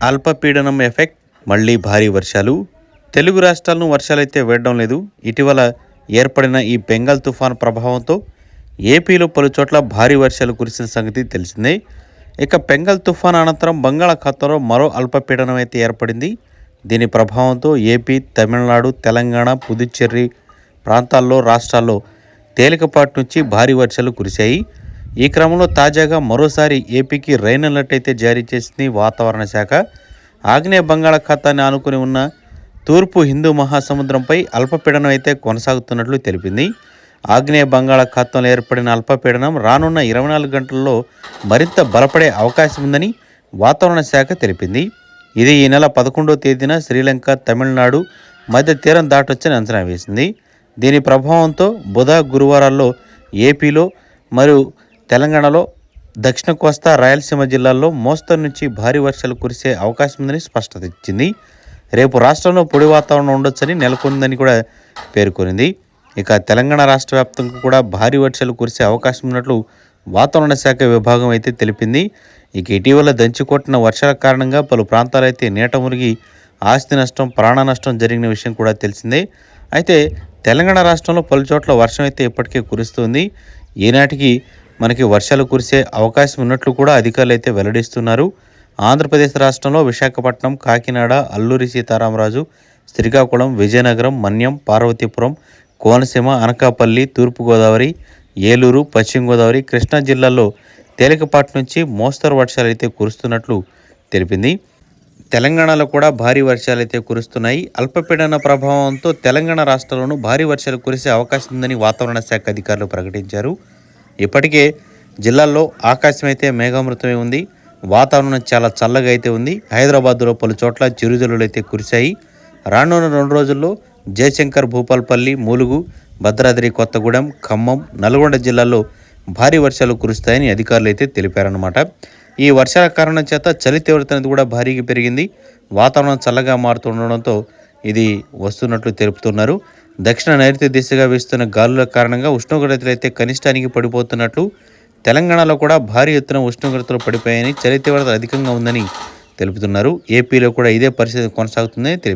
అల్పపీడనం ఎఫెక్ట్ మళ్లీ భారీ వర్షాలు. తెలుగు రాష్ట్రాలను వర్షాలైతే వేయడం లేదు. ఇటీవల ఏర్పడిన ఈ బెంగాల్ తుఫాను ప్రభావంతో ఏపీలో పలుచోట్ల భారీ వర్షాలు కురిసిన సంగతి తెలిసిందే. ఇక బెంగాల్ తుఫాను అనంతరం బంగాళాఖాతంలో మరో అల్పపీడనం అయితే ఏర్పడింది. దీని ప్రభావంతో ఏపీ, తమిళనాడు, తెలంగాణ, పుదుచ్చేరి రాష్ట్రాల్లో తేలికపాటి నుంచి భారీ వర్షాలు కురిశాయి. ఈ క్రమంలో తాజాగా మరోసారి ఏపీకి రెయిన్ అలర్ట్ అయితే జారీ చేసింది వాతావరణ శాఖ. ఆగ్నేయ బంగాళాఖాతాన్ని ఆనుకుని ఉన్న తూర్పు హిందూ మహాసముద్రంపై అల్పపీడనం అయితే కొనసాగుతున్నట్లు తెలిపింది. ఆగ్నేయ బంగాళాఖాతంలో ఏర్పడిన అల్పపీడనం రానున్న 24 గంటల్లో మరింత బలపడే అవకాశం ఉందని వాతావరణ శాఖ తెలిపింది. ఇది ఈ నెల 11వ తేదీన శ్రీలంక, తమిళనాడు మధ్య తీరం దాటొచ్చని అంచనా వేసింది. దీని ప్రభావంతో బుధ, గురువారాల్లో ఏపీలో మరియు తెలంగాణలో, దక్షిణ కోస్తా, రాయలసీమ జిల్లాల్లో మోస్తరు నుంచి భారీ వర్షాలు కురిసే అవకాశం ఉందని స్పష్టత ఇచ్చింది. రేపు రాష్ట్రంలో పొడి వాతావరణం ఉండొచ్చని నెలకొందని కూడా పేర్కొనింది. ఇక తెలంగాణ రాష్ట్ర వ్యాప్తంగా కూడా భారీ వర్షాలు కురిసే అవకాశం ఉన్నట్లు వాతావరణ శాఖ విభాగం అయితే తెలిపింది. ఇక ఇటీవల దంచికొట్టిన వర్షాల కారణంగా పలు ప్రాంతాలైతే నీట మునిగి ఆస్తి నష్టం, ప్రాణ నష్టం జరిగిన విషయం కూడా తెలిసిందే. అయితే తెలంగాణ రాష్ట్రంలో పలుచోట్ల వర్షం అయితే ఇప్పటికే కురుస్తుంది. ఈనాటికి మనకి వర్షాలు కురిసే అవకాశం ఉన్నట్లు కూడా అధికారులు అయితే వెల్లడిస్తున్నారు. ఆంధ్రప్రదేశ్ రాష్ట్రంలో విశాఖపట్నం, కాకినాడ, అల్లూరి సీతారామరాజు, శ్రీకాకుళం, విజయనగరం, మన్యం, పార్వతీపురం, కోనసీమ, అనకాపల్లి, తూర్పుగోదావరి, ఏలూరు, పశ్చిమ గోదావరి, కృష్ణా జిల్లాల్లో తేలికపాటి నుంచి మోస్తరు వర్షాలు అయితే కురుస్తున్నట్లు తెలిపింది. తెలంగాణలో కూడా భారీ వర్షాలు అయితే కురుస్తున్నాయి. అల్పపీడన ప్రభావంతో తెలంగాణ రాష్ట్రంలోనూ భారీ వర్షాలు కురిసే అవకాశం ఉందని వాతావరణ శాఖ అధికారులు ప్రకటించారు. ఇప్పటికే జిల్లాల్లో ఆకాశం అయితే మేఘామృతమై ఉంది. వాతావరణం చాలా చల్లగా అయితే ఉంది. హైదరాబాద్లో పలు చోట్ల చిరుజల్లులు అయితే కురిశాయి. రానున్న 2 రోజుల్లో జయశంకర్, భూపాల్పల్లి, ములుగు, భద్రాద్రి కొత్తగూడెం, ఖమ్మం, నల్గొండ జిల్లాల్లో భారీ వర్షాలు కురుస్తాయని అధికారులు అయితే తెలిపారన్నమాట. ఈ వర్షాల కారణం చేత చలి తీవ్రత అనేది కూడా భారీగా పెరిగింది. వాతావరణం చల్లగా మారుతుండడంతో ఇది వస్తున్నట్లు తెలుపుతున్నారు. దక్షిణ నైరుతి దిశగా వీస్తున్న గాలుల కారణంగా ఉష్ణోగ్రతలు అయితే కనిష్టానికి పడిపోతున్నట్లు, తెలంగాణలో కూడా భారీ ఎత్తున ఉష్ణోగ్రతలు పడిపోయాయని, చలి తీవ్రత అధికంగా ఉందని తెలుపుతున్నారు. ఏపీలో కూడా ఇదే పరిస్థితి కొనసాగుతుందని తెలిపారు.